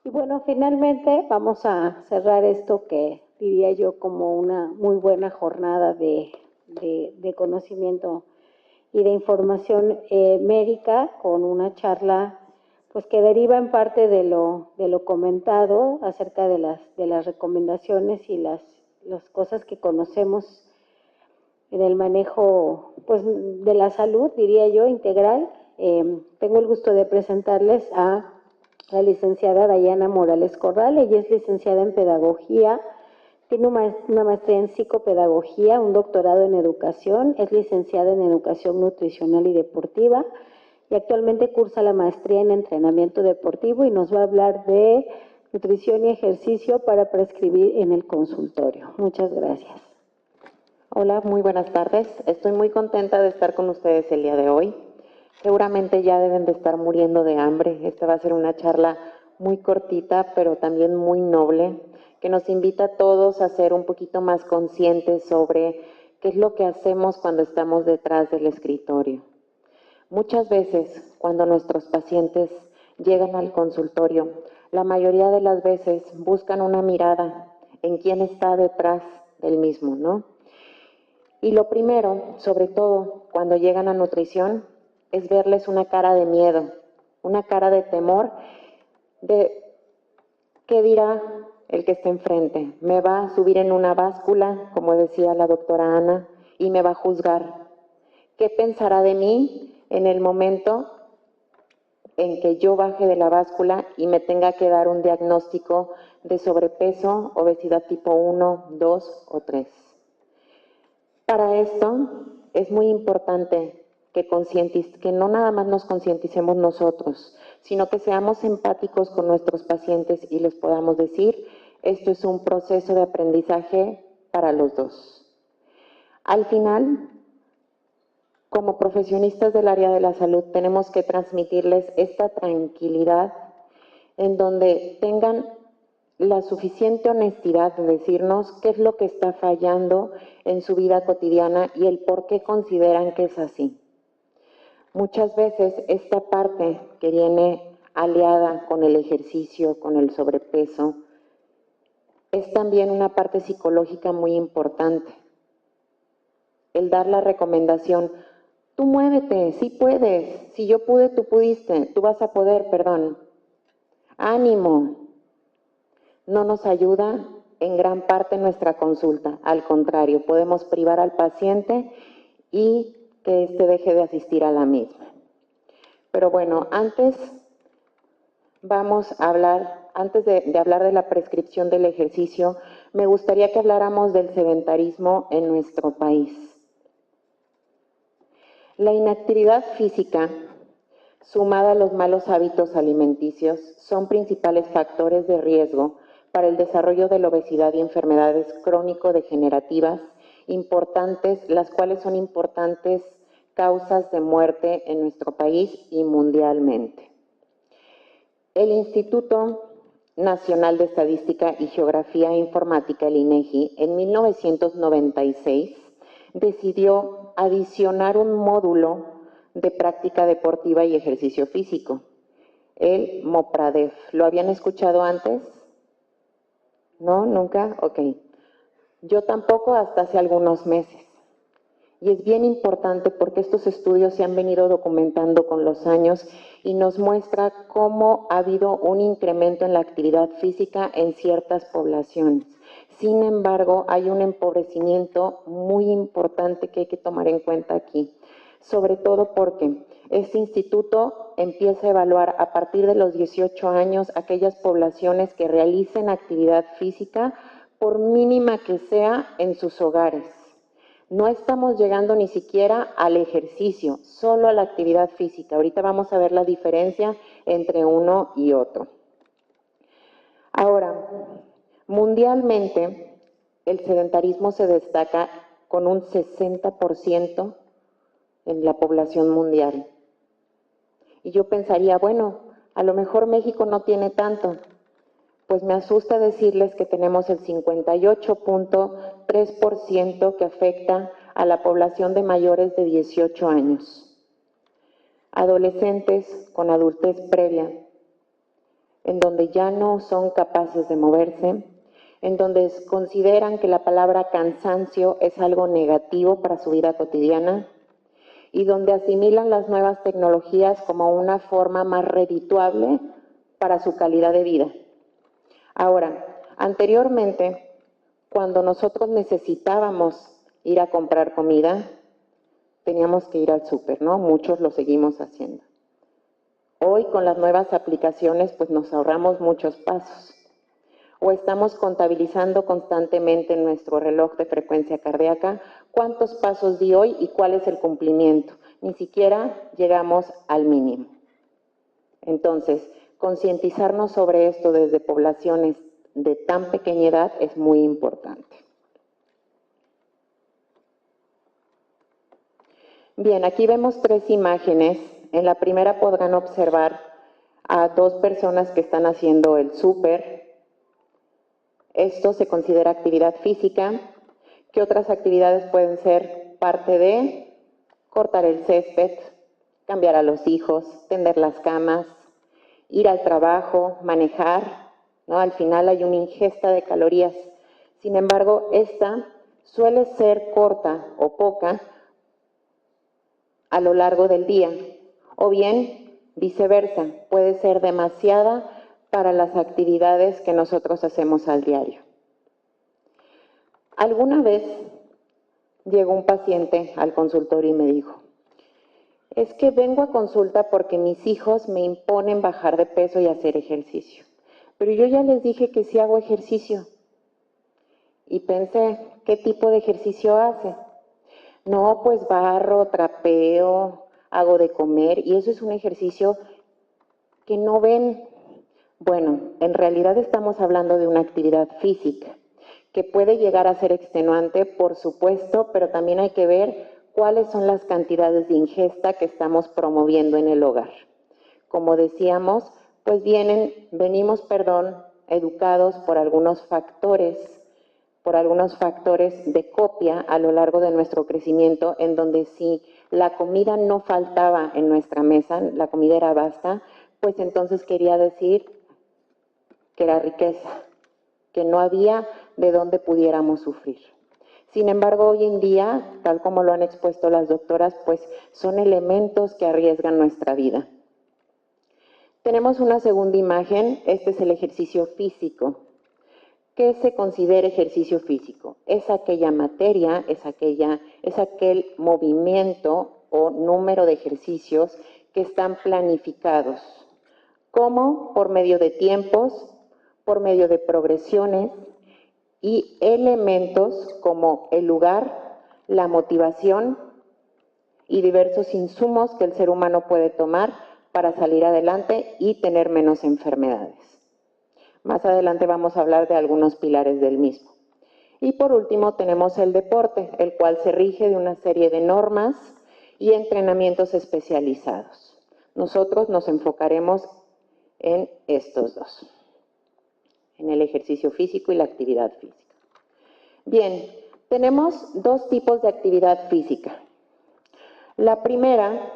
Y bueno, finalmente vamos a cerrar esto que diría yo como una muy buena jornada de conocimiento y de información médica con una charla pues que deriva en parte de lo comentado acerca de las recomendaciones y las cosas que conocemos en el manejo pues, de la salud, diría yo, integral. Tengo el gusto de presentarles a la licenciada Dayana Morales Corral. Ella es licenciada en Pedagogía, tiene una maestría en Psicopedagogía, un doctorado en Educación, es licenciada en Educación Nutricional y Deportiva y actualmente cursa la maestría en Entrenamiento Deportivo y nos va a hablar de nutrición y ejercicio para prescribir en el consultorio. Muchas gracias. Hola, muy buenas tardes. Estoy muy contenta de estar con ustedes el día de hoy. Seguramente ya deben de estar muriendo de hambre. Esta va a ser una charla muy cortita, pero también muy noble, que nos invita a todos a ser un poquito más conscientes sobre qué es lo que hacemos cuando estamos detrás del escritorio. Muchas veces, cuando nuestros pacientes llegan al consultorio, la mayoría de las veces buscan una mirada en quién está detrás del mismo, ¿no? Y lo primero, sobre todo cuando llegan a nutrición, es verles una cara de miedo, una cara de temor, de qué dirá el que está enfrente. Me va a subir en una báscula, como decía la doctora Ana, y me va a juzgar. ¿Qué pensará de mí en el momento en que yo baje de la báscula y me tenga que dar un diagnóstico de sobrepeso, obesidad tipo 1, 2 o 3? Para esto es muy importante que no nada más nos concienticemos nosotros, sino que seamos empáticos con nuestros pacientes y les podamos decir, esto es un proceso de aprendizaje para los dos. Al final, como profesionistas del área de la salud, tenemos que transmitirles esta tranquilidad en donde tengan la suficiente honestidad de decirnos qué es lo que está fallando en su vida cotidiana y el por qué consideran que es así. Muchas veces esta parte que viene aliada con el ejercicio, con el sobrepeso, es también una parte psicológica muy importante. El dar la recomendación, tú muévete, sí puedes, si yo pude, tú pudiste, tú vas a poder, perdón. Ánimo, no nos ayuda en gran parte nuestra consulta. Al contrario, podemos privar al paciente y que éste deje de asistir a la misma. Pero bueno, antes de hablar de la prescripción del ejercicio, me gustaría que habláramos del sedentarismo en nuestro país. La inactividad física, sumada a los malos hábitos alimenticios, son principales factores de riesgo para el desarrollo de la obesidad y enfermedades crónico-degenerativas importantes, las cuales son importantes causas de muerte en nuestro país y mundialmente. El Instituto Nacional de Estadística y Geografía Informática, el INEGI, en 1996 decidió adicionar un módulo de práctica deportiva y ejercicio físico, el MOPRADEF. ¿Lo habían escuchado antes? ¿No? ¿Nunca? Ok. Yo tampoco hasta hace algunos meses. Y es bien importante porque estos estudios se han venido documentando con los años y nos muestra cómo ha habido un incremento en la actividad física en ciertas poblaciones. Sin embargo, hay un empobrecimiento muy importante que hay que tomar en cuenta aquí, sobre todo porque este instituto empieza a evaluar a partir de los 18 años aquellas poblaciones que realicen actividad física, por mínima que sea, en sus hogares. No estamos llegando ni siquiera al ejercicio, solo a la actividad física. Ahorita vamos a ver la diferencia entre uno y otro. Ahora, mundialmente, el sedentarismo se destaca con un 60% en la población mundial. Y yo pensaría, bueno, a lo mejor México no tiene tanto. Pues me asusta decirles que tenemos el 58.3% que afecta a la población de mayores de 18 años. Adolescentes con adultez previa, en donde ya no son capaces de moverse, en donde consideran que la palabra cansancio es algo negativo para su vida cotidiana y donde asimilan las nuevas tecnologías como una forma más redituable para su calidad de vida. Ahora, anteriormente, cuando nosotros necesitábamos ir a comprar comida, teníamos que ir al súper, ¿no? Muchos lo seguimos haciendo. Hoy, con las nuevas aplicaciones, pues nos ahorramos muchos pasos. O estamos contabilizando constantemente en nuestro reloj de frecuencia cardíaca cuántos pasos di hoy y cuál es el cumplimiento. Ni siquiera llegamos al mínimo. Entonces, concientizarnos sobre esto desde poblaciones de tan pequeña edad es muy importante. Bien, aquí vemos 3 imágenes. En la primera podrán observar a 2 personas que están haciendo el súper. Esto se considera actividad física. ¿Qué otras actividades pueden ser parte de? Cortar el césped, cambiar a los hijos, tender las camas, ir al trabajo, manejar, ¿no? Al final hay una ingesta de calorías. Sin embargo, esta suele ser corta o poca a lo largo del día, o bien viceversa, puede ser demasiada para las actividades que nosotros hacemos al diario. Alguna vez llegó un paciente al consultorio y me dijo, es que vengo a consulta porque mis hijos me imponen bajar de peso y hacer ejercicio, pero yo ya les dije que sí hago ejercicio. Y pensé, ¿qué tipo de ejercicio hace? No, pues barro, trapeo, hago de comer, y eso es un ejercicio que no ven. Bueno, en realidad estamos hablando de una actividad física que puede llegar a ser extenuante, por supuesto, pero también hay que ver cuáles son las cantidades de ingesta que estamos promoviendo en el hogar. Como decíamos, pues venimos, educados por algunos factores de copia a lo largo de nuestro crecimiento, en donde si la comida no faltaba en nuestra mesa, la comida era basta, pues entonces quería decir que era riqueza, que no había de dónde pudiéramos sufrir. Sin embargo, hoy en día, tal como lo han expuesto las doctoras, pues son elementos que arriesgan nuestra vida. Tenemos una segunda imagen, este es el ejercicio físico. ¿Qué se considera ejercicio físico? Es aquella materia, es aquel movimiento o número de ejercicios que están planificados. ¿Cómo? Por medio de tiempos, por medio de progresiones y elementos como el lugar, la motivación y diversos insumos que el ser humano puede tomar para salir adelante y tener menos enfermedades. Más adelante vamos a hablar de algunos pilares del mismo. Y por último tenemos el deporte, el cual se rige de una serie de normas y entrenamientos especializados. Nosotros nos enfocaremos en estos dos, en el ejercicio físico y la actividad física. Bien, tenemos 2 tipos de actividad física. La primera,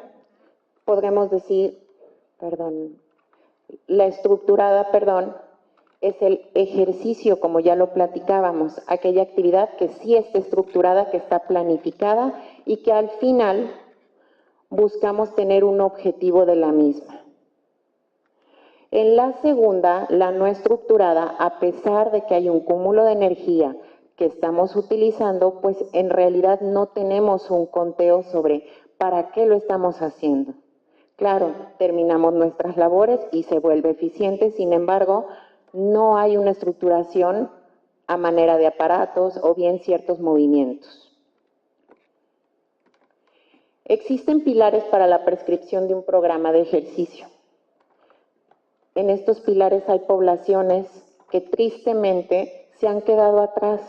podremos decir, la estructurada, es el ejercicio, como ya lo platicábamos, aquella actividad que sí está estructurada, que está planificada y que al final buscamos tener un objetivo de la misma. En la segunda, la no estructurada, a pesar de que hay un cúmulo de energía que estamos utilizando, pues en realidad no tenemos un conteo sobre para qué lo estamos haciendo. Claro, terminamos nuestras labores y se vuelve eficiente, sin embargo, no hay una estructuración a manera de aparatos o bien ciertos movimientos. Existen pilares para la prescripción de un programa de ejercicio. En estos pilares hay poblaciones que tristemente se han quedado atrás.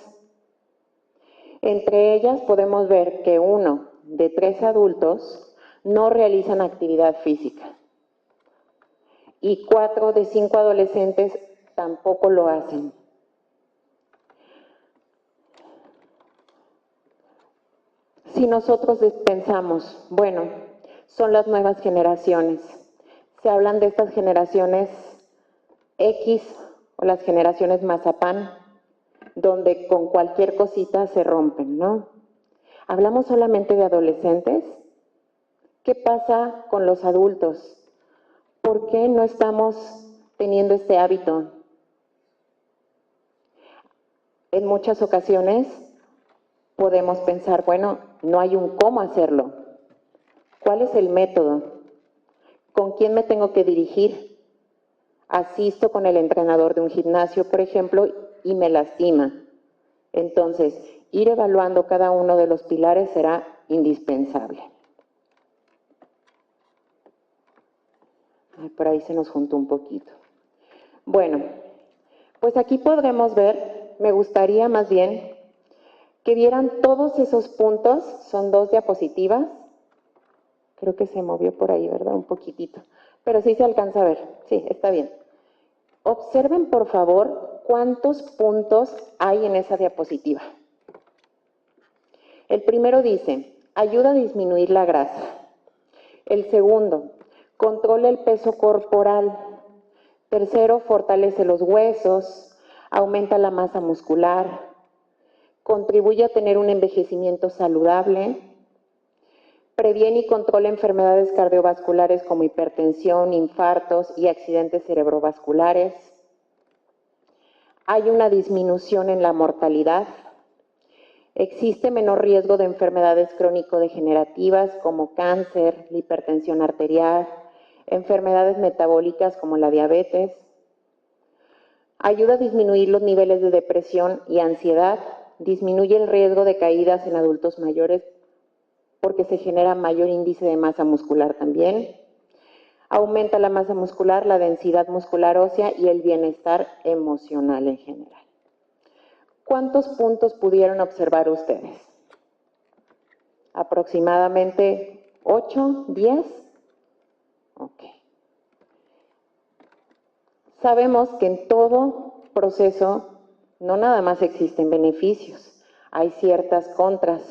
Entre ellas podemos ver que 1 de 3 adultos no realizan actividad física y 4 de 5 adolescentes tampoco lo hacen. Si nosotros pensamos, bueno, son las nuevas generaciones, se hablan de estas generaciones X o las generaciones mazapán, donde con cualquier cosita se rompen, ¿no? ¿Hablamos solamente de adolescentes? ¿Qué pasa con los adultos? ¿Por qué no estamos teniendo este hábito? En muchas ocasiones podemos pensar, bueno, no hay un cómo hacerlo. ¿Cuál es el método? ¿Con quién me tengo que dirigir? Asisto con el entrenador de un gimnasio, por ejemplo, y me lastima. Entonces, ir evaluando cada uno de los pilares será indispensable. Ay, por ahí se nos juntó un poquito. Bueno, pues aquí podremos ver, me gustaría más bien que vieran todos esos puntos, son 2 diapositivas. Creo que se movió por ahí, ¿verdad? Un poquitito. Pero sí se alcanza a ver. Sí, está bien. Observen, por favor, cuántos puntos hay en esa diapositiva. El primero dice, ayuda a disminuir la grasa. El segundo, controla el peso corporal. Tercero, fortalece los huesos, aumenta la masa muscular, contribuye a tener un envejecimiento saludable, previene y controla enfermedades cardiovasculares como hipertensión, infartos y accidentes cerebrovasculares. Hay una disminución en la mortalidad. Existe menor riesgo de enfermedades crónico-degenerativas como cáncer, la hipertensión arterial, enfermedades metabólicas como la diabetes. Ayuda a disminuir los niveles de depresión y ansiedad. Disminuye el riesgo de caídas en adultos mayores porque se genera mayor índice de masa muscular también. Aumenta la masa muscular, la densidad muscular ósea y el bienestar emocional en general. ¿Cuántos puntos pudieron observar ustedes? ¿Aproximadamente 8, 10? Ok. Sabemos que en todo proceso no nada más existen beneficios, hay ciertas contras,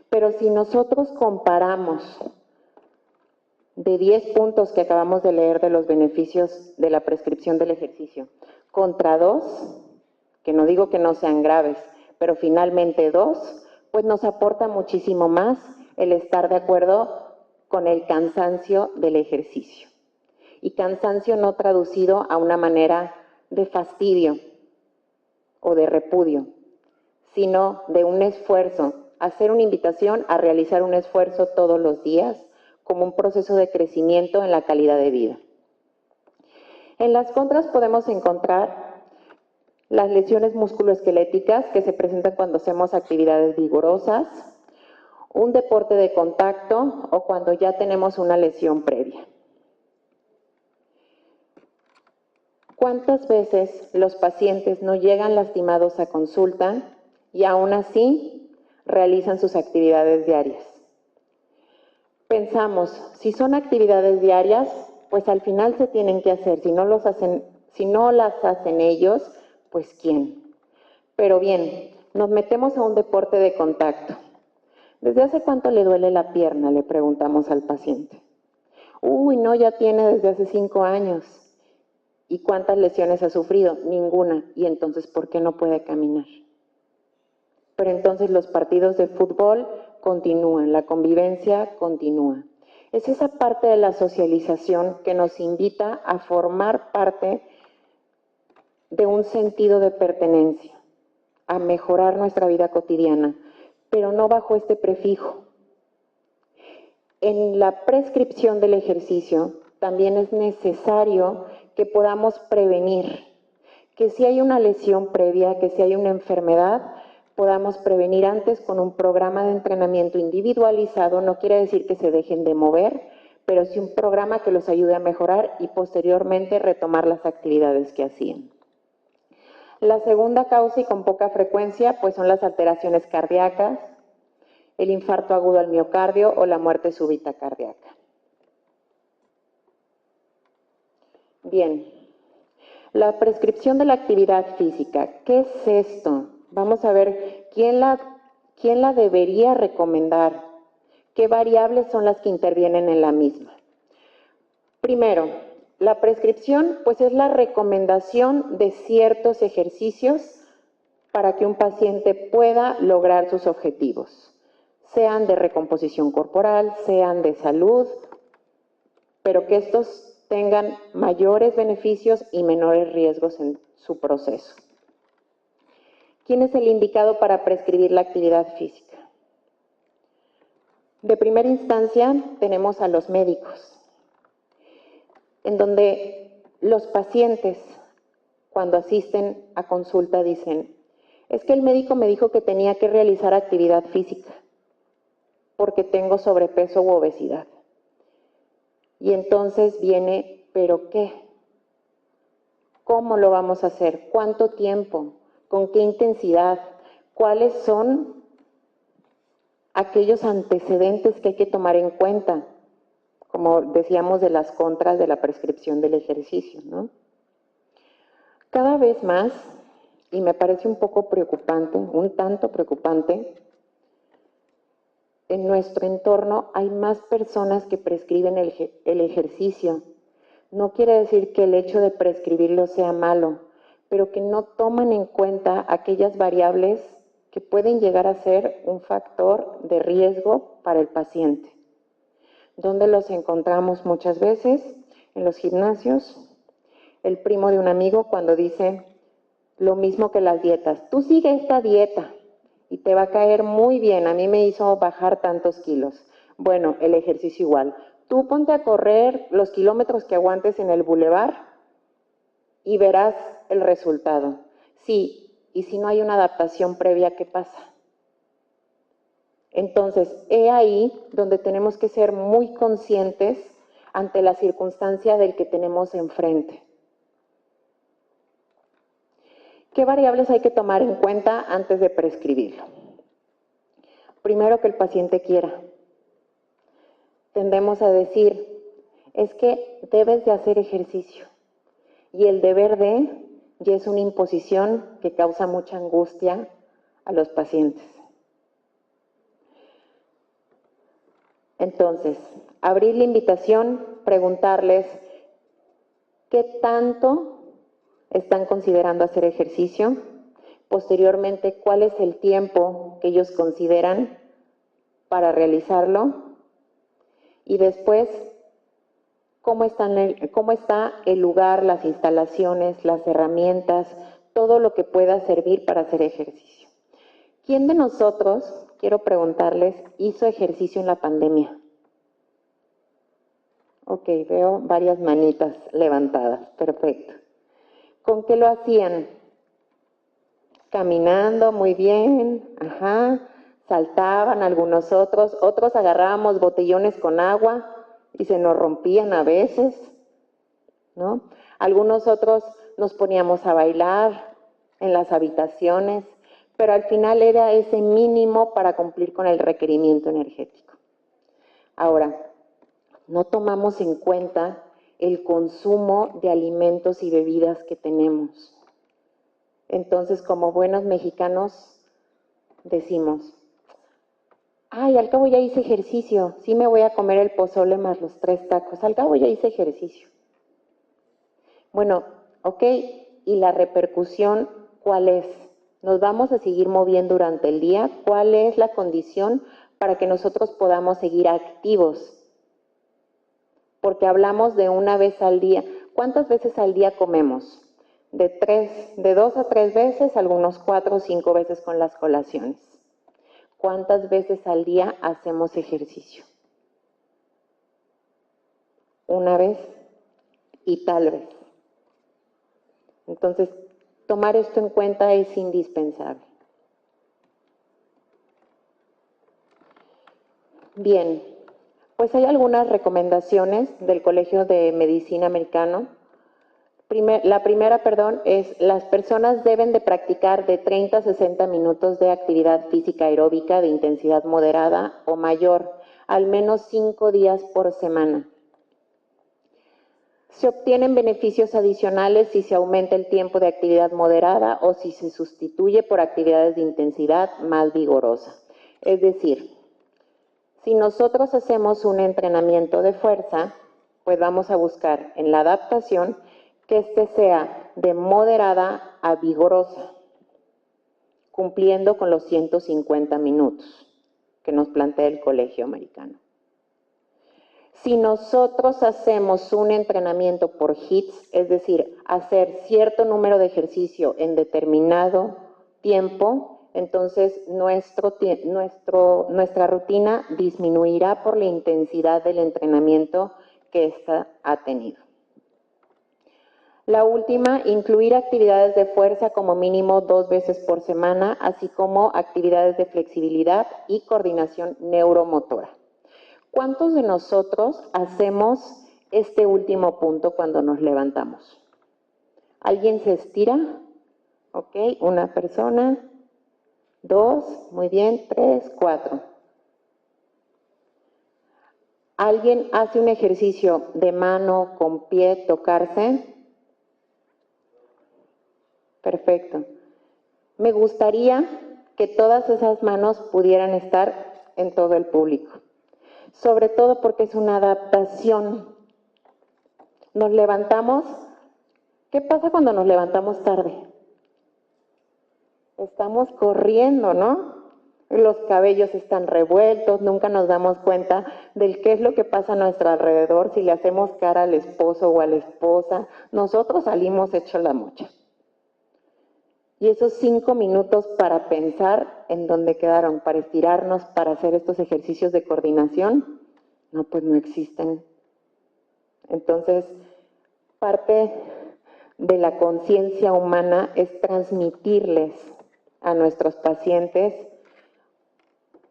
pero si nosotros comparamos de 10 puntos que acabamos de leer de los beneficios de la prescripción del ejercicio contra 2, que no digo que no sean graves, pero finalmente 2, pues nos aporta muchísimo más el estar de acuerdo con el cansancio del ejercicio. Y cansancio no traducido a una manera de fastidio o de repudio, sino de un esfuerzo, hacer una invitación a realizar un esfuerzo todos los días como un proceso de crecimiento en la calidad de vida. En las contras podemos encontrar las lesiones musculoesqueléticas que se presentan cuando hacemos actividades vigorosas, un deporte de contacto o cuando ya tenemos una lesión previa. ¿Cuántas veces los pacientes no llegan lastimados a consulta y aún así realizan sus actividades diarias? Pensamos, si son actividades diarias, pues al final se tienen que hacer. Si no las hacen ellos, pues ¿quién? Pero bien, nos metemos a un deporte de contacto. ¿Desde hace cuánto le duele la pierna?, le preguntamos al paciente. Uy, no, ya tiene desde hace 5 años. ¿Y cuántas lesiones ha sufrido? Ninguna. ¿Y entonces por qué no puede caminar? Pero entonces los partidos de fútbol continúan, la convivencia continúa. Es esa parte de la socialización que nos invita a formar parte de un sentido de pertenencia, a mejorar nuestra vida cotidiana, pero no bajo este prefijo. En la prescripción del ejercicio también es necesario que podamos prevenir, que si hay una lesión previa, que si hay una enfermedad, podamos prevenir antes con un programa de entrenamiento individualizado. No quiere decir que se dejen de mover, pero sí un programa que los ayude a mejorar y posteriormente retomar las actividades que hacían. La segunda causa, y con poca frecuencia, pues son las alteraciones cardíacas, el infarto agudo al miocardio o la muerte súbita cardíaca. Bien, la prescripción de la actividad física, ¿qué es esto? Vamos a ver quién la debería recomendar, qué variables son las que intervienen en la misma. Primero, La prescripción, pues, es la recomendación de ciertos ejercicios para que un paciente pueda lograr sus objetivos, sean de recomposición corporal, sean de salud, pero que estos tengan mayores beneficios y menores riesgos en su proceso. ¿Quién es el indicado para prescribir la actividad física? De primera instancia tenemos a los médicos, en donde los pacientes, cuando asisten a consulta, dicen, es que el médico me dijo que tenía que realizar actividad física porque tengo sobrepeso u obesidad. Y entonces viene, ¿pero qué? ¿Cómo lo vamos a hacer? ¿Cuánto tiempo? ¿Con qué intensidad? ¿Cuáles son aquellos antecedentes que hay que tomar en cuenta? Como decíamos, de las contras de la prescripción del ejercicio, ¿no? Cada vez más, y me parece un poco preocupante, un tanto preocupante, en nuestro entorno hay más personas que prescriben el ejercicio. No quiere decir que el hecho de prescribirlo sea malo, pero que no toman en cuenta aquellas variables que pueden llegar a ser un factor de riesgo para el paciente. ¿Dónde los encontramos muchas veces? En los gimnasios. El primo de un amigo cuando dice lo mismo que las dietas. Tú sigue esta dieta y te va a caer muy bien. A mí me hizo bajar tantos kilos. Bueno, el ejercicio igual. Tú ponte a correr los kilómetros que aguantes en el bulevar y verás el resultado. Sí, y si no hay una adaptación previa, ¿qué pasa? Entonces, he ahí donde tenemos que ser muy conscientes ante la circunstancia del que tenemos enfrente. ¿Qué variables hay que tomar en cuenta antes de prescribirlo? Primero, que el paciente quiera. Tendemos a decir, es que debes de hacer ejercicio. Y el deber de ya es una imposición que causa mucha angustia a los pacientes. Entonces, abrir la invitación, preguntarles qué tanto están considerando hacer ejercicio. Posteriormente, cuál es el tiempo que ellos consideran para realizarlo. Y después, cómo está el lugar, las instalaciones, las herramientas, todo lo que pueda servir para hacer ejercicio. ¿Quién de nosotros, quiero preguntarles, hizo ejercicio en la pandemia? Ok, veo varias manitas levantadas, perfecto. ¿Con qué lo hacían? Caminando, muy bien, ajá, saltaban algunos otros agarrábamos botellones con agua y se nos rompían a veces, ¿no? Algunos otros nos poníamos a bailar en las habitaciones, pero al final era ese mínimo para cumplir con el requerimiento energético. Ahora, no tomamos en cuenta el consumo de alimentos y bebidas que tenemos. Entonces, como buenos mexicanos, decimos, ay, al cabo ya hice ejercicio, sí me voy a comer el pozole más los 3 tacos, al cabo ya hice ejercicio. Bueno, ok, ¿y la repercusión cuál es? ¿Nos vamos a seguir moviendo durante el día? ¿Cuál es la condición para que nosotros podamos seguir activos? Porque hablamos de una vez al día. ¿Cuántas veces al día comemos? De 2 a 3 veces, algunos 4 o 5 veces con las colaciones. ¿Cuántas veces al día hacemos ejercicio? Una vez y tal vez. Entonces, tomar esto en cuenta es indispensable. Bien, pues hay algunas recomendaciones del Colegio de Medicina Americano. La primera, es las personas deben de practicar de 30 a 60 minutos de actividad física aeróbica de intensidad moderada o mayor, al menos 5 días por semana. Se obtienen beneficios adicionales si se aumenta el tiempo de actividad moderada o si se sustituye por actividades de intensidad más vigorosa. Es decir, si nosotros hacemos un entrenamiento de fuerza, Pues vamos a buscar en la adaptación que este sea de moderada a vigorosa, cumpliendo con los 150 minutos que nos plantea el Colegio Americano. Si nosotros hacemos un entrenamiento por hits, es decir, hacer cierto número de ejercicio en determinado tiempo, entonces nuestra rutina disminuirá por la intensidad del entrenamiento que ésta ha tenido. La última, incluir actividades de fuerza como mínimo 2 veces por semana, así como actividades de flexibilidad y coordinación neuromotora. ¿Cuántos de nosotros hacemos este último punto cuando nos levantamos? ¿Alguien se estira? Ok, una persona, 2, muy bien, 3, 4. ¿Alguien hace un ejercicio de mano, con pie, tocarse? Perfecto. Me gustaría que todas esas manos pudieran estar en todo el público, sobre todo porque es una adaptación. Nos levantamos. ¿Qué pasa cuando nos levantamos tarde? Estamos corriendo, ¿no? Los cabellos están revueltos, nunca nos damos cuenta de qué es lo que pasa a nuestro alrededor, si le hacemos cara al esposo o a la esposa. Nosotros salimos hechos la mocha. Y esos 5 minutos para pensar en dónde quedaron, para estirarnos, para hacer estos ejercicios de coordinación, no, pues no existen. Entonces, parte de la conciencia humana es transmitirles a nuestros pacientes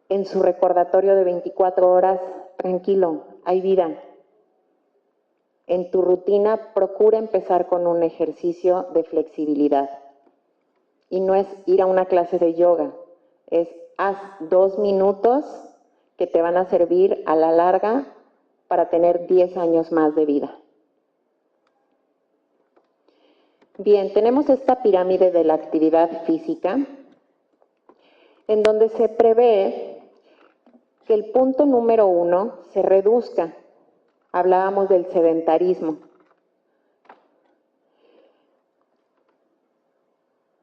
en su recordatorio de 24 horas, tranquilo, hay vida. En tu rutina, procura empezar con un ejercicio de flexibilidad. Y no es ir a una clase de yoga, es haz 2 minutos que te van a servir a la larga para tener 10 años más de vida. Bien, tenemos esta pirámide de la actividad física, en donde se prevé que el punto número 1 se reduzca. Hablábamos del sedentarismo.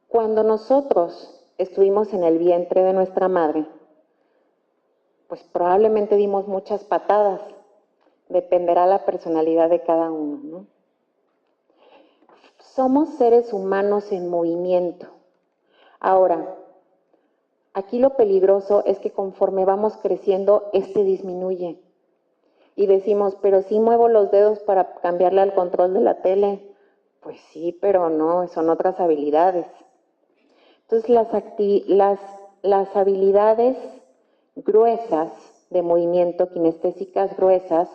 Cuando nosotros estuvimos en el vientre de nuestra madre, pues probablemente dimos muchas patadas. Dependerá la personalidad de cada uno, ¿no? Somos seres humanos en movimiento. Ahora, aquí lo peligroso es que conforme vamos creciendo, disminuye. Y decimos, pero sí muevo los dedos para cambiarle al control de la tele. Pues sí, pero no, son otras habilidades. Entonces, las habilidades gruesas de movimiento, kinestésicas gruesas,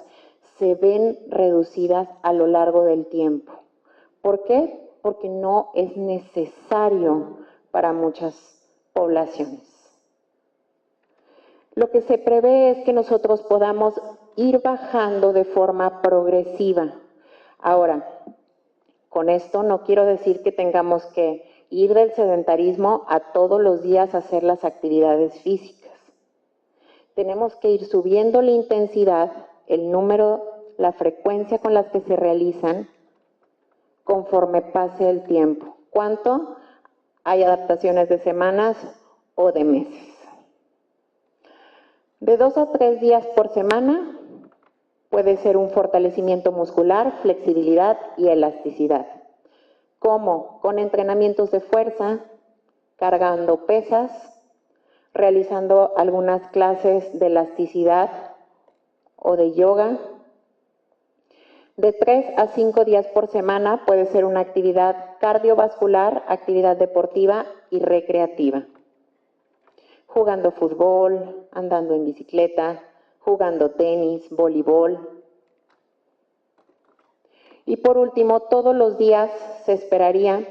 se ven reducidas a lo largo del tiempo. ¿Por qué? Porque no es necesario para muchas poblaciones. Lo que se prevé es que nosotros podamos ir bajando de forma progresiva. Ahora, con esto no quiero decir que tengamos que ir del sedentarismo a todos los días hacer las actividades físicas. Tenemos que ir subiendo la intensidad, el número, la frecuencia con las que se realizan conforme pase el tiempo. ¿Cuánto? Hay adaptaciones de semanas o de meses. De 2 a 3 días por semana puede ser un fortalecimiento muscular, flexibilidad y elasticidad. ¿Cómo? Con entrenamientos de fuerza, cargando pesas, realizando algunas clases de elasticidad o de yoga. De 3 a 5 días por semana puede ser una actividad cardiovascular, actividad deportiva y recreativa. Jugando fútbol, andando en bicicleta, jugando tenis, voleibol. Y por último, todos los días se esperaría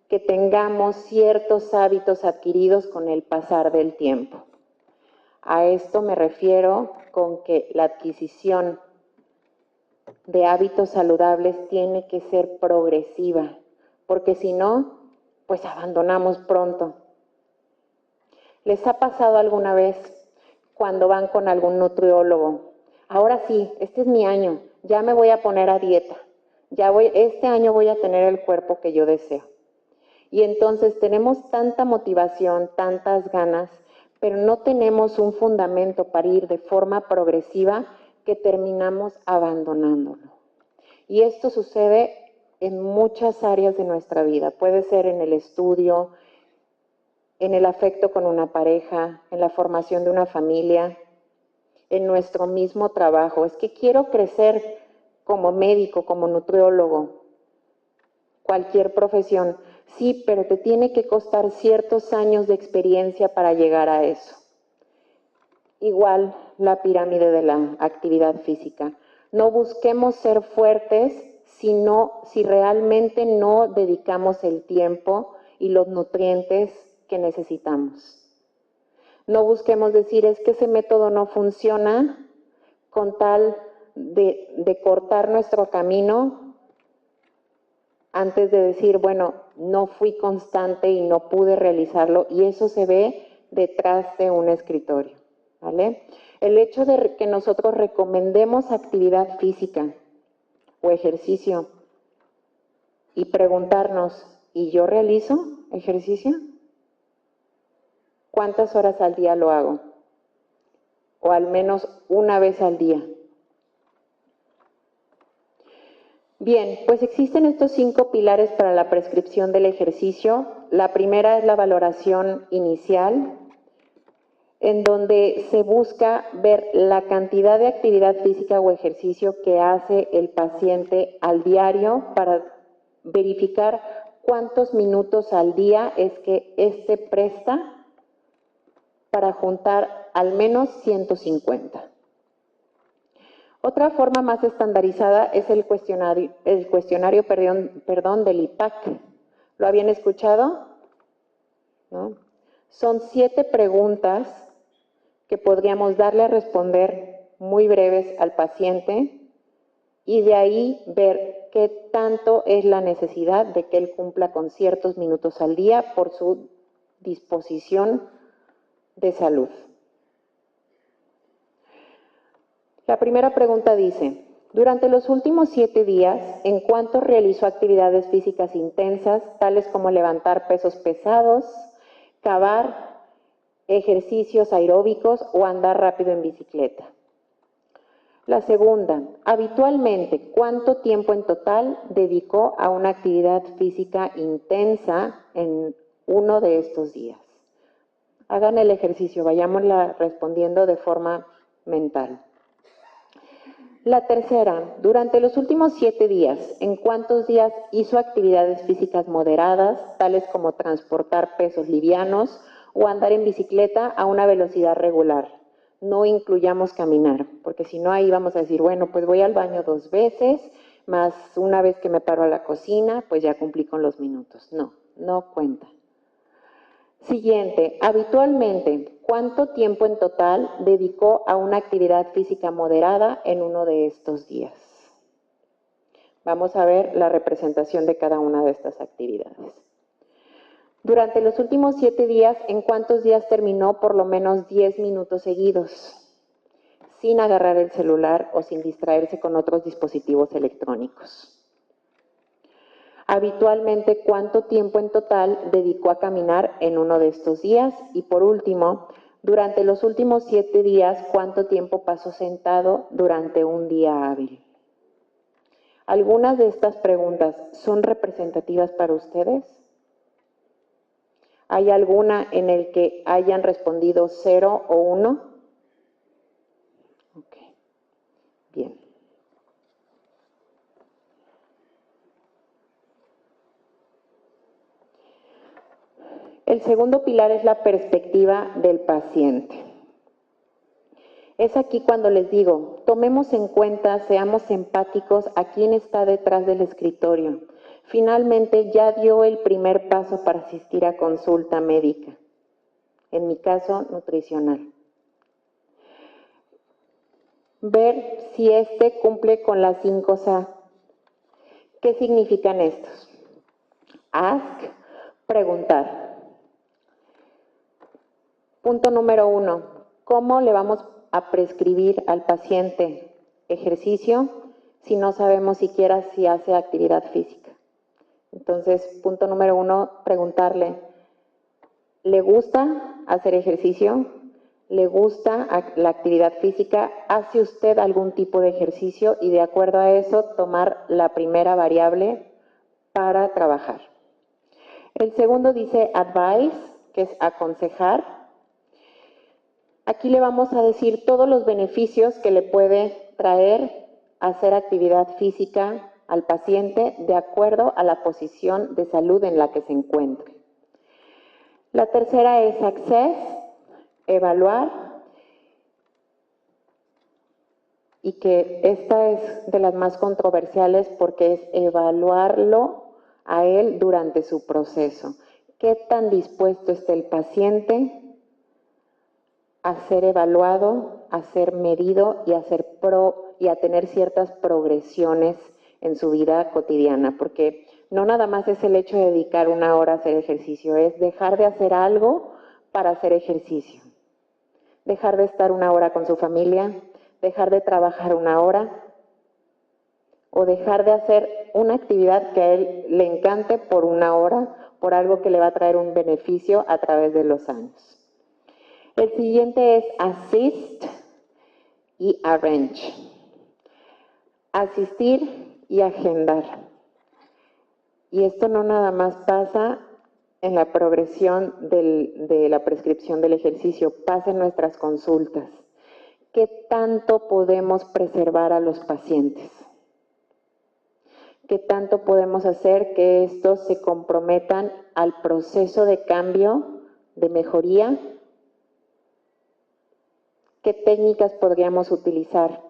que tengamos ciertos hábitos adquiridos con el pasar del tiempo. A esto me refiero con que la adquisición de hábitos saludables tiene que ser progresiva, porque si no, pues abandonamos pronto. ¿Les ha pasado alguna vez cuando van con algún nutriólogo? Ahora sí, este es mi año, ya me voy a poner a dieta, este año voy a tener el cuerpo que yo deseo. Y entonces tenemos tanta motivación, tantas ganas, pero no tenemos un fundamento para ir de forma progresiva que terminamos abandonándolo. Y esto sucede en muchas áreas de nuestra vida. Puede ser en el estudio, en el afecto con una pareja, en la formación de una familia, en nuestro mismo trabajo. Es que quiero crecer como médico, como nutriólogo, cualquier profesión. Sí, pero te tiene que costar ciertos años de experiencia para llegar a eso. Igual la pirámide de la actividad física. No busquemos ser fuertes si realmente no dedicamos el tiempo y los nutrientes que necesitamos. No busquemos decir, es que ese método no funciona, con tal de cortar nuestro camino antes de decir, bueno, no fui constante y no pude realizarlo, y eso se ve detrás de un escritorio, ¿vale? El hecho de que nosotros recomendemos actividad física o ejercicio y preguntarnos, ¿y yo realizo ejercicio? ¿Cuántas horas al día lo hago? O al menos una vez al día. Bien, pues existen estos 5 pilares para la prescripción del ejercicio. La primera es la valoración inicial, en donde se busca ver la cantidad de actividad física o ejercicio que hace el paciente al diario para verificar cuántos minutos al día es que éste presta para juntar al menos 150. Otra forma más estandarizada es el cuestionario del IPAC. ¿Lo habían escuchado? ¿No? Son 7 preguntas que podríamos darle a responder muy breves al paciente y de ahí ver qué tanto es la necesidad de que él cumpla con ciertos minutos al día por su disposición de salud. La primera pregunta dice, durante los últimos 7 días, ¿en cuánto realizó actividades físicas intensas, tales como levantar pesos pesados, cavar, ejercicios aeróbicos o andar rápido en bicicleta? La segunda, habitualmente, ¿cuánto tiempo en total dedicó a una actividad física intensa en uno de estos días? Hagan el ejercicio, vayámosla respondiendo de forma mental. La tercera, durante los últimos 7 días, ¿en cuántos días hizo actividades físicas moderadas, tales como transportar pesos livianos o andar en bicicleta a una velocidad regular? No incluyamos caminar, porque si no ahí vamos a decir, bueno, pues voy al baño 2 veces, más una vez que me paro a la cocina, pues ya cumplí con los minutos. No, no cuenta. Siguiente, habitualmente, ¿cuánto tiempo en total dedicó a una actividad física moderada en uno de estos días? Vamos a ver la representación de cada una de estas actividades. Durante los últimos 7 días, ¿en cuántos días terminó por lo menos 10 minutos seguidos? Sin agarrar el celular o sin distraerse con otros dispositivos electrónicos. Habitualmente, ¿cuánto tiempo en total dedicó a caminar en uno de estos días? Y por último, durante los últimos 7 días, ¿cuánto tiempo pasó sentado durante un día hábil? ¿Algunas de estas preguntas son representativas para ustedes? ¿Hay alguna en el que hayan respondido 0 o 1? Ok, bien. El segundo pilar es la perspectiva del paciente. Es aquí cuando les digo, tomemos en cuenta, seamos empáticos a quién está detrás del escritorio. Finalmente ya dio el primer paso para asistir a consulta médica, en mi caso nutricional. Ver si éste cumple con las 5 A. ¿Qué significan estos? Ask, preguntar. Punto número 1, ¿cómo le vamos a prescribir al paciente ejercicio? si no sabemos siquiera si hace actividad física? Entonces, punto número 1, preguntarle, ¿le gusta hacer ejercicio? ¿Le gusta la actividad física? ¿Hace usted algún tipo de ejercicio? Y de acuerdo a eso, tomar la primera variable para trabajar. El segundo dice advice, que es aconsejar. Aquí le vamos a decir todos los beneficios que le puede traer hacer actividad física al paciente de acuerdo a la posición de salud en la que se encuentre. La tercera es access, evaluar, y que esta es de las más controversiales porque es evaluarlo a él durante su proceso. ¿Qué tan dispuesto está el paciente a ser evaluado, a ser medido y a tener ciertas progresiones en su vida cotidiana? Porque no nada más es el hecho de dedicar 1 hora a hacer ejercicio, es dejar de hacer algo para hacer ejercicio. Dejar de estar 1 hora con su familia, dejar de trabajar 1 hora o dejar de hacer una actividad que a él le encante por 1 hora, por algo que le va a traer un beneficio a través de los años. El siguiente es assist y arrange. Asistir y agendar. Y esto no nada más pasa en la progresión de la prescripción del ejercicio, pasa en nuestras consultas. ¿Qué tanto podemos preservar a los pacientes? ¿Qué tanto podemos hacer que estos se comprometan al proceso de cambio, de mejoría? ¿Qué técnicas podríamos utilizar?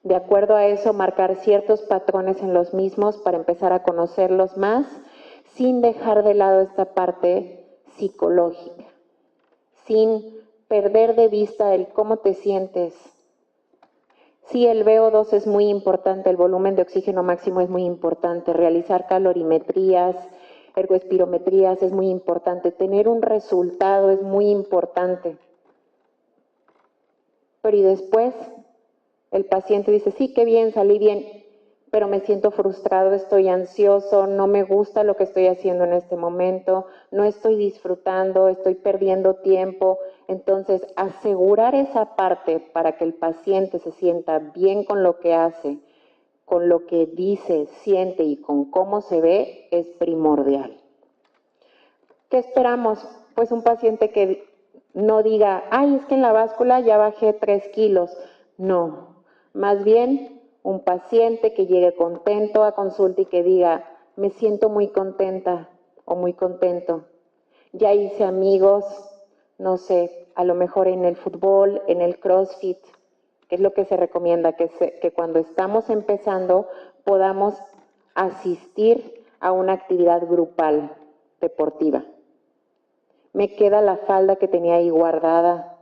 De acuerdo a eso, marcar ciertos patrones en los mismos para empezar a conocerlos más, sin dejar de lado esta parte psicológica, sin perder de vista el cómo te sientes. Sí, el VO2 es muy importante, el volumen de oxígeno máximo es muy importante, realizar calorimetrías, ergoespirometrías es muy importante, tener un resultado es muy importante. Pero y después el paciente dice, sí, qué bien, salí bien, pero me siento frustrado, estoy ansioso, no me gusta lo que estoy haciendo en este momento, no estoy disfrutando, estoy perdiendo tiempo. Entonces, asegurar esa parte para que el paciente se sienta bien con lo que hace, con lo que dice, siente y con cómo se ve es primordial. ¿Qué esperamos? Pues un paciente que no diga, ay, es que en la báscula ya bajé 3 kilos. No, más bien un paciente que llegue contento a consulta y que diga, me siento muy contenta o muy contento. Ya hice amigos, no sé, a lo mejor en el fútbol, en el CrossFit, que es lo que se recomienda, que cuando estamos empezando podamos asistir a una actividad grupal deportiva. Me queda la falda que tenía ahí guardada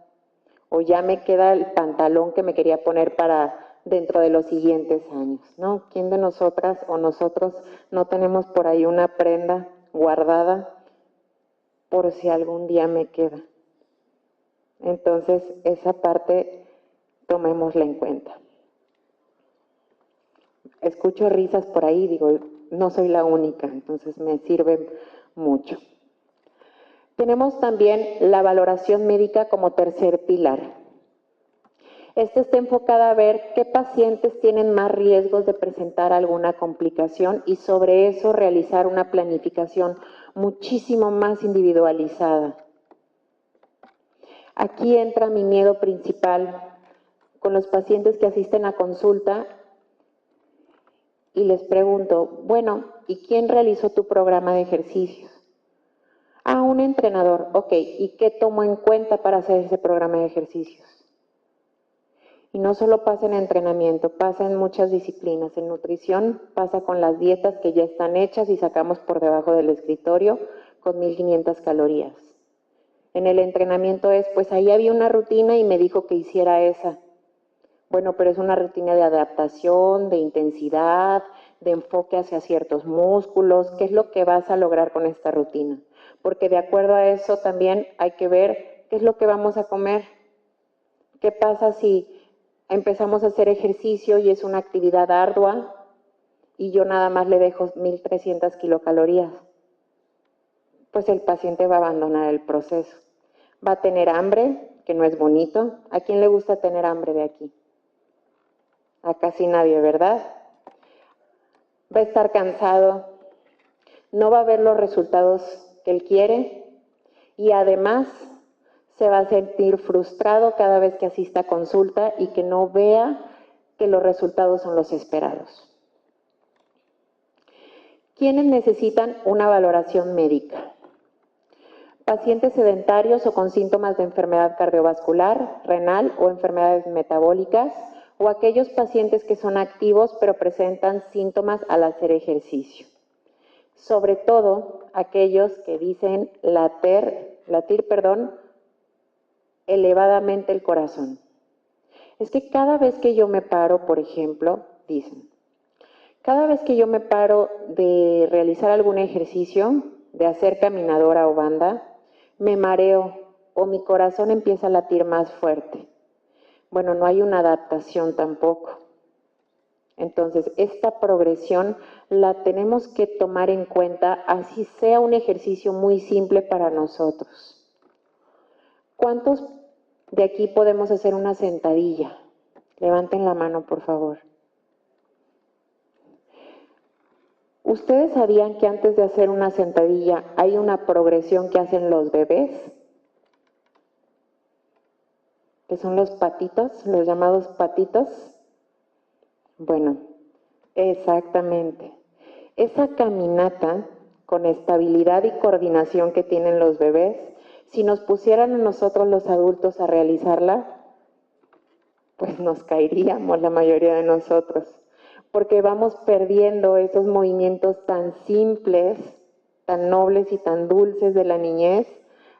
o ya me queda el pantalón que me quería poner para dentro de los siguientes años, ¿no? ¿Quién de nosotras o nosotros no tenemos por ahí una prenda guardada por si algún día me queda? Entonces, esa parte tomémosla en cuenta. Escucho risas por ahí, digo, no soy la única, entonces me sirve mucho. Tenemos también la valoración médica como tercer pilar. Esta está enfocada a ver qué pacientes tienen más riesgos de presentar alguna complicación y sobre eso realizar una planificación muchísimo más individualizada. Aquí entra mi miedo principal con los pacientes que asisten a consulta y les pregunto, bueno, ¿y quién realizó tu programa de ejercicios? Ah, un entrenador, ok, ¿y qué tomó en cuenta para hacer ese programa de ejercicios? Y no solo pasa en entrenamiento, pasa en muchas disciplinas. En nutrición pasa con las dietas que ya están hechas y sacamos por debajo del escritorio con 1500 calorías. En el entrenamiento es, pues ahí había una rutina y me dijo que hiciera esa. Bueno, pero es una rutina de adaptación, de intensidad, de enfoque hacia ciertos músculos. ¿Qué es lo que vas a lograr con esta rutina? Porque de acuerdo a eso también hay que ver qué es lo que vamos a comer. ¿Qué pasa si empezamos a hacer ejercicio y es una actividad ardua y yo nada más le dejo 1,300 kilocalorías, pues el paciente va a abandonar el proceso. Va a tener hambre, que no es bonito. ¿A quién le gusta tener hambre de aquí? A casi nadie, ¿verdad? Va a estar cansado, no va a ver los resultados que él quiere y además se va a sentir frustrado cada vez que asista a consulta y que no vea que los resultados son los esperados. ¿Quiénes necesitan una valoración médica? Pacientes sedentarios o con síntomas de enfermedad cardiovascular, renal o enfermedades metabólicas, o aquellos pacientes que son activos pero presentan síntomas al hacer ejercicio. Sobre todo aquellos que dicen latir, elevadamente el corazón. Es que cada vez que yo me paro, por ejemplo, cada vez que yo me paro de realizar algún ejercicio, de hacer caminadora o banda, me mareo o mi corazón empieza a latir más fuerte. Bueno, no hay una adaptación tampoco. Entonces, esta progresión la tenemos que tomar en cuenta, así sea un ejercicio muy simple para nosotros. ¿Cuántos de aquí podemos hacer una sentadilla? Levanten la mano, por favor. ¿Ustedes sabían que antes de hacer una sentadilla hay una progresión que hacen los bebés? Que son los patitos, los llamados patitos. Bueno, exactamente. Esa caminata con estabilidad y coordinación que tienen los bebés, si nos pusieran a nosotros los adultos a realizarla, pues nos caeríamos la mayoría de nosotros, porque vamos perdiendo esos movimientos tan simples, tan nobles y tan dulces de la niñez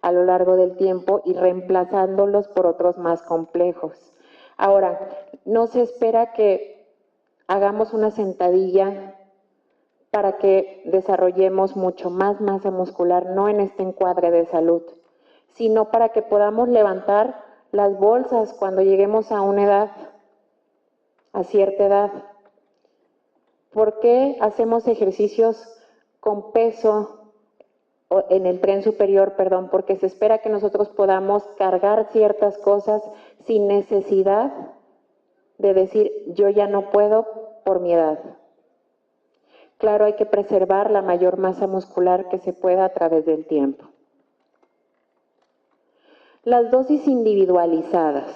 a lo largo del tiempo y reemplazándolos por otros más complejos. Ahora, no se espera que hagamos una sentadilla para que desarrollemos mucho más masa muscular, no en este encuadre de salud, sino para que podamos levantar las bolsas cuando lleguemos a una edad, a cierta edad. ¿Por qué hacemos ejercicios con peso en el tren superior? Porque se espera que nosotros podamos cargar ciertas cosas sin necesidad de decir yo ya no puedo por mi edad. Claro, hay que preservar la mayor masa muscular que se pueda a través del tiempo. Las dosis individualizadas.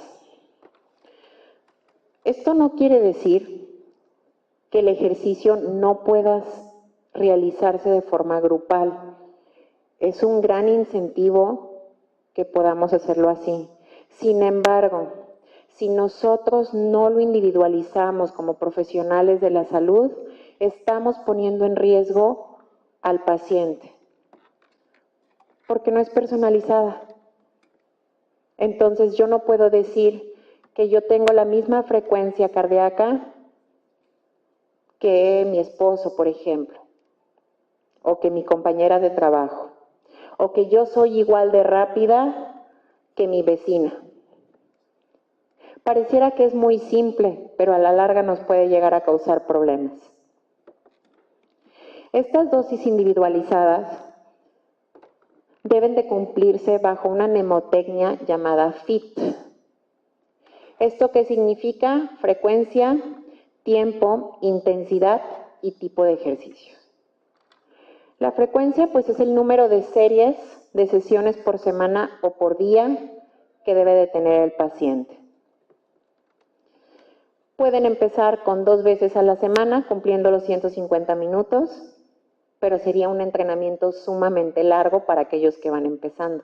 Esto no quiere decir que el ejercicio no pueda realizarse de forma grupal. Es un gran incentivo que podamos hacerlo así. Sin embargo, si nosotros no lo individualizamos como profesionales de la salud, estamos poniendo en riesgo al paciente, porque no es personalizada. Entonces yo no puedo decir que yo tengo la misma frecuencia cardíaca que mi esposo, por ejemplo, o que mi compañera de trabajo, o que yo soy igual de rápida que mi vecina. Pareciera que es muy simple, pero a la larga nos puede llegar a causar problemas. Estas dosis individualizadas deben de cumplirse bajo una mnemotecnia llamada FIT. ¿Esto qué significa? Frecuencia, tiempo, intensidad y tipo de ejercicio. La frecuencia, pues, es el número de series de sesiones por semana o por día que debe de tener el paciente. Pueden empezar con 2 veces a la semana, cumpliendo los 150 minutos, pero sería un entrenamiento sumamente largo para aquellos que van empezando.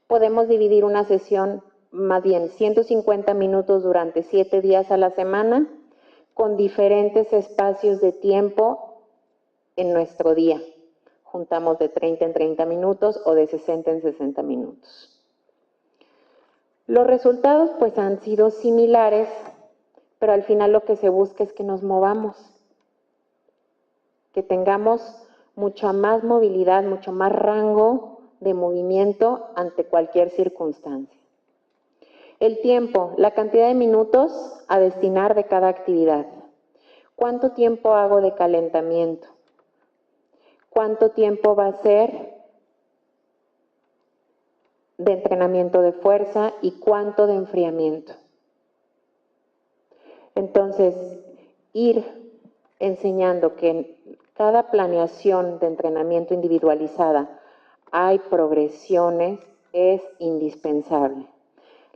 Podemos dividir una sesión, más bien 150 minutos durante 7 días a la semana, con diferentes espacios de tiempo en nuestro día. Juntamos de 30 en 30 minutos o de 60 en 60 minutos. Los resultados pues han sido similares, pero al final lo que se busca es que nos movamos, que tengamos mucha más movilidad, mucho más rango de movimiento ante cualquier circunstancia. El tiempo, la cantidad de minutos a destinar de cada actividad. ¿Cuánto tiempo hago de calentamiento? ¿Cuánto tiempo va a ser de entrenamiento de fuerza y cuánto de enfriamiento? Entonces, ir enseñando que en cada planeación de entrenamiento individualizada hay progresiones es indispensable.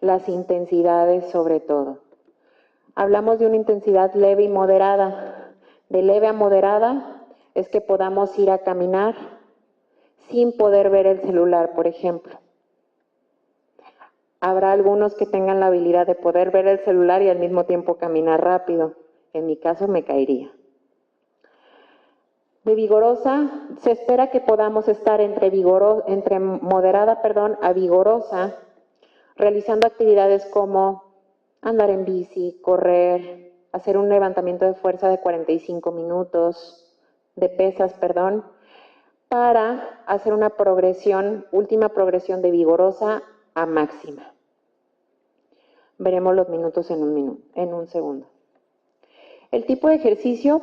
Las intensidades sobre todo. Hablamos de una intensidad leve y moderada. De leve a moderada es que podamos ir a caminar sin poder ver el celular, por ejemplo. Habrá algunos que tengan la habilidad de poder ver el celular y al mismo tiempo caminar rápido. En mi caso me caería. De vigorosa, se espera que podamos estar entre moderada a vigorosa, realizando actividades como andar en bici, correr, hacer un levantamiento de fuerza de 45 minutos, de pesas, para hacer una última progresión de vigorosa a máxima. Veremos los minutos en un segundo. El tipo de ejercicio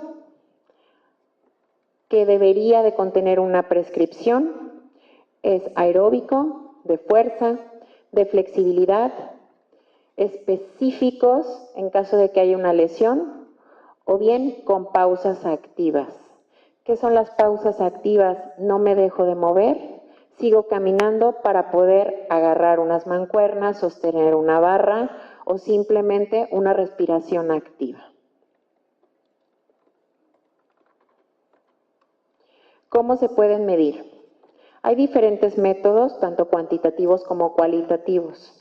que debería de contener una prescripción es aeróbico, de fuerza, de flexibilidad, específicos en caso de que haya una lesión, o bien con pausas activas. ¿Qué son las pausas activas? No me dejo de mover, sigo caminando para poder agarrar unas mancuernas, sostener una barra o simplemente una respiración activa. ¿Cómo se pueden medir? Hay diferentes métodos, tanto cuantitativos como cualitativos.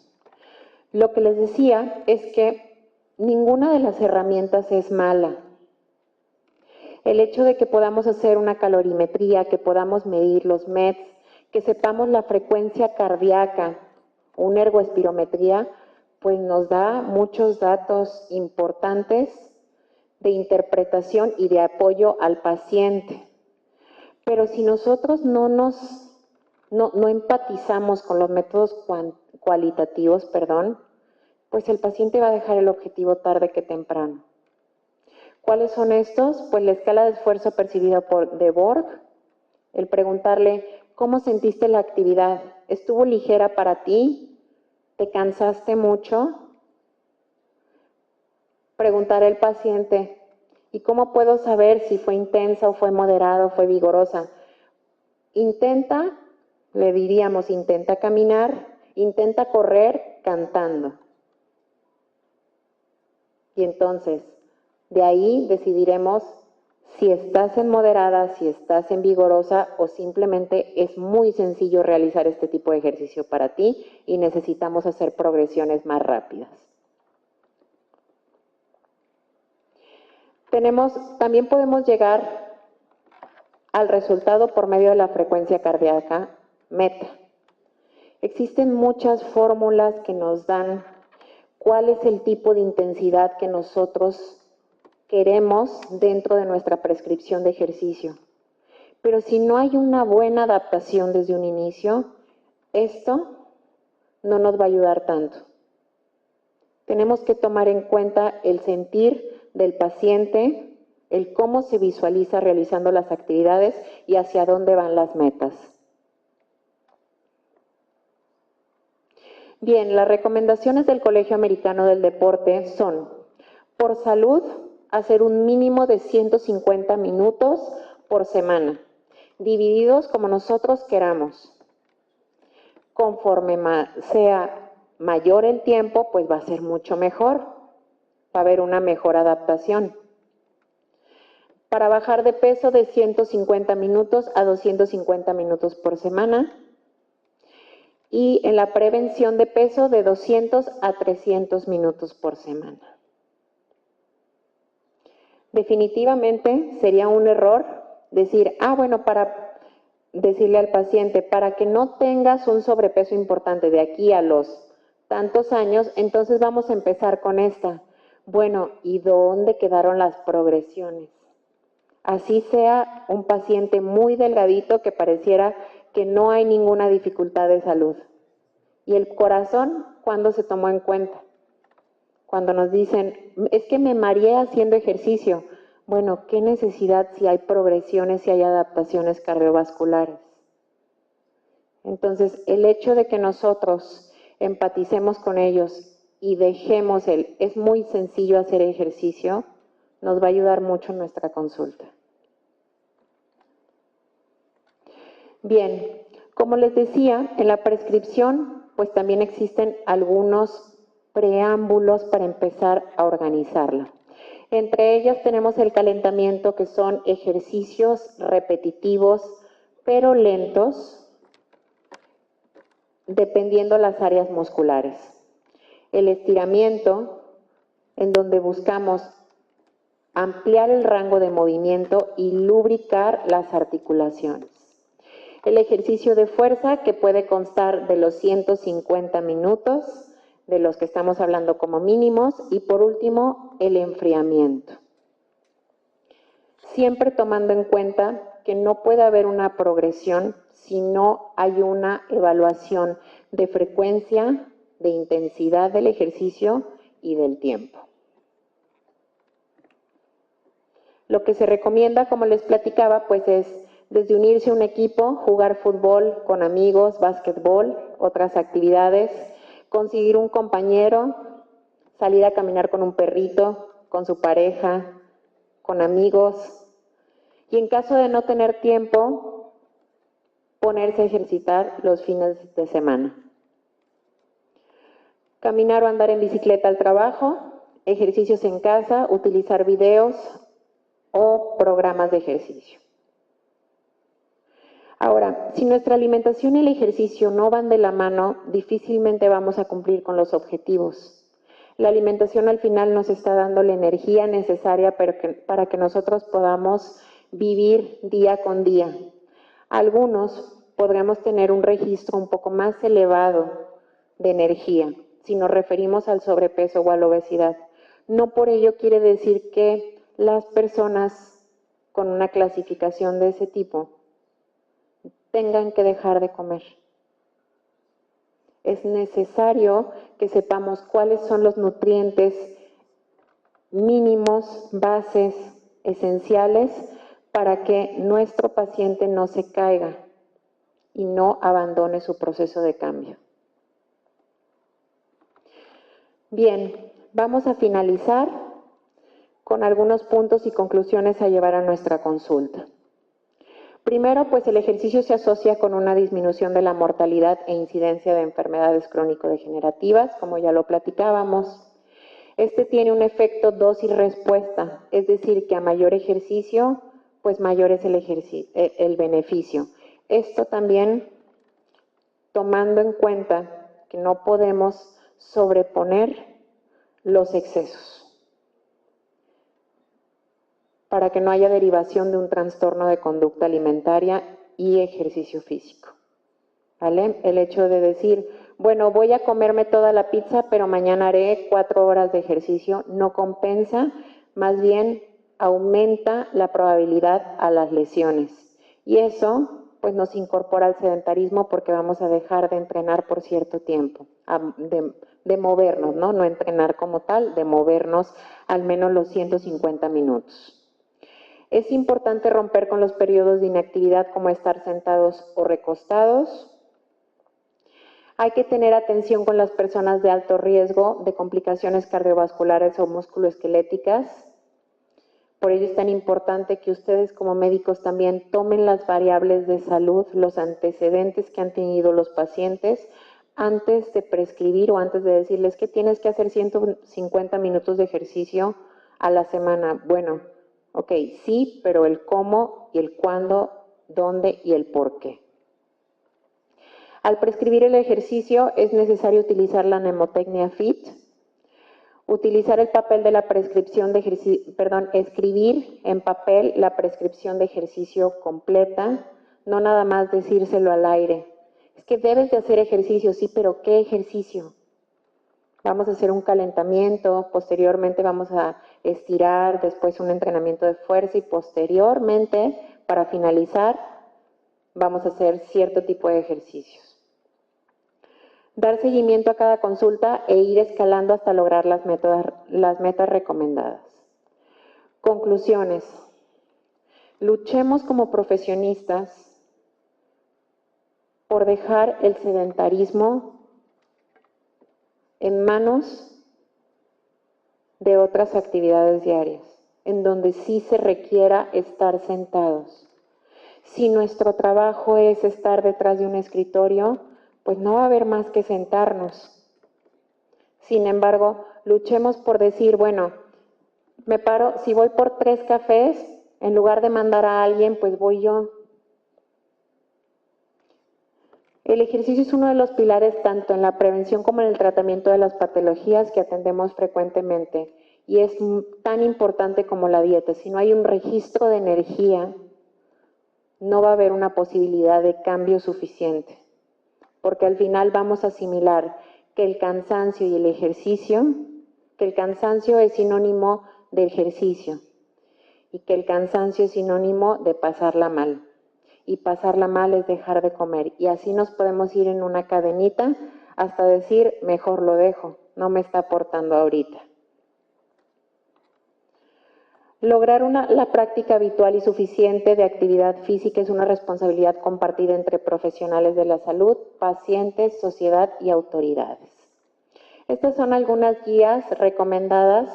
Lo que les decía es que ninguna de las herramientas es mala. El hecho de que podamos hacer una calorimetría, que podamos medir los METs, que sepamos la frecuencia cardíaca, una ergoespirometría, pues nos da muchos datos importantes de interpretación y de apoyo al paciente. Pero si nosotros no empatizamos con los métodos cualitativos, pues el paciente va a dejar el objetivo tarde que temprano. ¿Cuáles son estos? Pues la escala de esfuerzo percibida de Borg, el preguntarle, ¿cómo sentiste la actividad? ¿Estuvo ligera para ti? ¿Te cansaste mucho? Preguntar al paciente, ¿y cómo puedo saber si fue intensa o fue moderada o fue vigorosa? Le diríamos, intenta caminar, intenta correr cantando. Y entonces, de ahí decidiremos si estás en moderada, si estás en vigorosa o simplemente es muy sencillo realizar este tipo de ejercicio para ti y necesitamos hacer progresiones más rápidas. También podemos llegar al resultado por medio de la frecuencia cardíaca meta. Existen muchas fórmulas que nos dan cuál es el tipo de intensidad que nosotros queremos dentro de nuestra prescripción de ejercicio. Pero si no hay una buena adaptación desde un inicio, esto no nos va a ayudar tanto. Tenemos que tomar en cuenta el sentir del paciente, el cómo se visualiza realizando las actividades y hacia dónde van las metas. Bien, las recomendaciones del Colegio Americano del Deporte son, por salud, hacer un mínimo de 150 minutos por semana, divididos como nosotros queramos. Conforme sea mayor el tiempo, pues va a ser mucho mejor, va a haber una mejor adaptación. Para bajar de peso de 150 minutos a 250 minutos por semana. Y en la prevención de peso de 200 a 300 minutos por semana. Definitivamente sería un error decir, para decirle al paciente, para que no tengas un sobrepeso importante de aquí a los tantos años, entonces vamos a empezar con esta. Bueno, ¿y dónde quedaron las progresiones? Así sea un paciente muy delgadito que pareciera que no hay ninguna dificultad de salud. Y el corazón, ¿cuándo se tomó en cuenta? Cuando nos dicen, es que me mareé haciendo ejercicio. Bueno, ¿qué necesidad si hay progresiones, si hay adaptaciones cardiovasculares? Entonces, el hecho de que nosotros empaticemos con ellos y dejemos es muy sencillo hacer ejercicio, nos va a ayudar mucho en nuestra consulta. Bien, como les decía, en la prescripción, pues también existen algunos preámbulos para empezar a organizarla. Entre ellas tenemos el calentamiento, que son ejercicios repetitivos, pero lentos, dependiendo las áreas musculares. El estiramiento, en donde buscamos ampliar el rango de movimiento y lubricar las articulaciones. El ejercicio de fuerza, que puede constar de los 150 minutos, de los que estamos hablando como mínimos, y por último, el enfriamiento. Siempre tomando en cuenta que no puede haber una progresión si no hay una evaluación de frecuencia, de intensidad del ejercicio y del tiempo. Lo que se recomienda, como les platicaba, pues es desde unirse a un equipo, jugar fútbol con amigos, básquetbol, otras actividades, conseguir un compañero, salir a caminar con un perrito, con su pareja, con amigos. Y en caso de no tener tiempo, ponerse a ejercitar los fines de semana. Caminar o andar en bicicleta al trabajo, ejercicios en casa, utilizar videos o programas de ejercicio. Ahora, si nuestra alimentación y el ejercicio no van de la mano, difícilmente vamos a cumplir con los objetivos. La alimentación al final nos está dando la energía necesaria para que nosotros podamos vivir día con día. Algunos podremos tener un registro un poco más elevado de energía si nos referimos al sobrepeso o a la obesidad. No por ello quiere decir que las personas con una clasificación de ese tipo tengan que dejar de comer. Es necesario que sepamos cuáles son los nutrientes mínimos, bases, esenciales, para que nuestro paciente no se caiga y no abandone su proceso de cambio. Bien, vamos a finalizar con algunos puntos y conclusiones a llevar a nuestra consulta. Primero, pues el ejercicio se asocia con una disminución de la mortalidad e incidencia de enfermedades crónico-degenerativas, como ya lo platicábamos. Este tiene un efecto dosis-respuesta, es decir, que a mayor ejercicio, pues mayor es el beneficio. Esto también tomando en cuenta que no podemos sobreponer los excesos, para que no haya derivación de un trastorno de conducta alimentaria y ejercicio físico. ¿Vale? El hecho de decir, bueno, voy a comerme toda la pizza, pero mañana haré 4 horas de ejercicio, no compensa, más bien aumenta la probabilidad a las lesiones. Y eso, pues nos incorpora al sedentarismo porque vamos a dejar de entrenar por cierto tiempo, de movernos, ¿no? No entrenar como tal, de movernos al menos los 150 minutos. Es importante romper con los periodos de inactividad como estar sentados o recostados. Hay que tener atención con las personas de alto riesgo de complicaciones cardiovasculares o musculoesqueléticas. Por ello es tan importante que ustedes como médicos también tomen las variables de salud, los antecedentes que han tenido los pacientes antes de prescribir o antes de decirles que tienes que hacer 150 minutos de ejercicio a la semana. Bueno, ok, sí, pero el cómo y el cuándo, dónde y el por qué. Al prescribir el ejercicio es necesario utilizar la mnemotecnia FIT, utilizar el papel de la prescripción de ejercicio, escribir en papel la prescripción de ejercicio completa, no nada más decírselo al aire. Es que debes de hacer ejercicio, sí, pero ¿qué ejercicio? Vamos a hacer un calentamiento, posteriormente vamos a estirar, después un entrenamiento de fuerza y posteriormente, para finalizar, vamos a hacer cierto tipo de ejercicios. dar seguimiento a cada consulta e ir escalando hasta lograr las metas recomendadas. Conclusiones. Luchemos como profesionistas por dejar el sedentarismo en manos de otras actividades diarias, en donde sí se requiera estar sentados. Si nuestro trabajo es estar detrás de un escritorio, pues no va a haber más que sentarnos. Sin embargo, luchemos por decir, bueno, me paro, si voy por 3 cafés, en lugar de mandar a alguien, pues voy yo. El ejercicio es uno de los pilares tanto en la prevención como en el tratamiento de las patologías que atendemos frecuentemente y es tan importante como la dieta. Si no hay un registro de energía, no va a haber una posibilidad de cambio suficiente, porque al final vamos a asimilar que el cansancio y el ejercicio, que el cansancio es sinónimo de ejercicio y que el cansancio es sinónimo de pasarla mal. Y pasarla mal es dejar de comer. Y así nos podemos ir en una cadenita hasta decir, mejor lo dejo, no me está aportando ahorita. Lograr la práctica habitual y suficiente de actividad física es una responsabilidad compartida entre profesionales de la salud, pacientes, sociedad y autoridades. Estas son algunas guías recomendadas,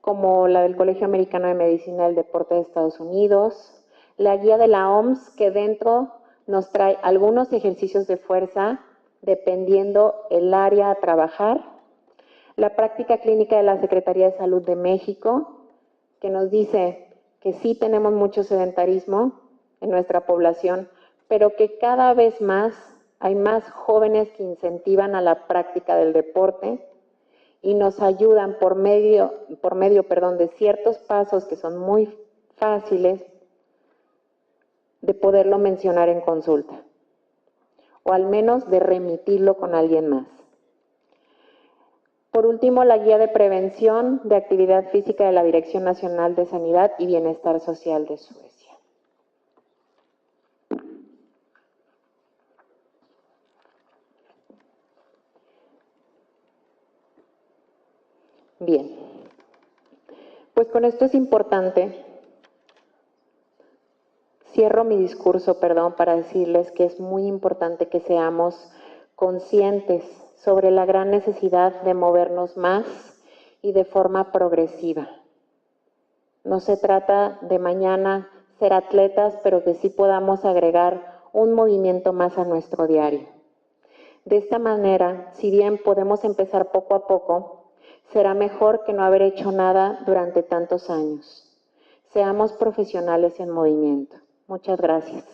como la del Colegio Americano de Medicina del Deporte de Estados Unidos, la guía de la OMS, que dentro nos trae algunos ejercicios de fuerza dependiendo el área a trabajar, la práctica clínica de la Secretaría de Salud de México, que nos dice que sí tenemos mucho sedentarismo en nuestra población, pero que cada vez más hay más jóvenes que incentivan a la práctica del deporte y nos ayudan por medio de ciertos pasos que son muy fáciles de poderlo mencionar en consulta, o al menos de remitirlo con alguien más. Por último, la guía de prevención de actividad física de la Dirección Nacional de Sanidad y Bienestar Social de Suecia. Bien, pues con esto es importante. Cierro mi discurso, para decirles que es muy importante que seamos conscientes sobre la gran necesidad de movernos más y de forma progresiva. No se trata de mañana ser atletas, pero que sí podamos agregar un movimiento más a nuestro diario. De esta manera, si bien podemos empezar poco a poco, será mejor que no haber hecho nada durante tantos años. Seamos profesionales en movimiento. Muchas gracias.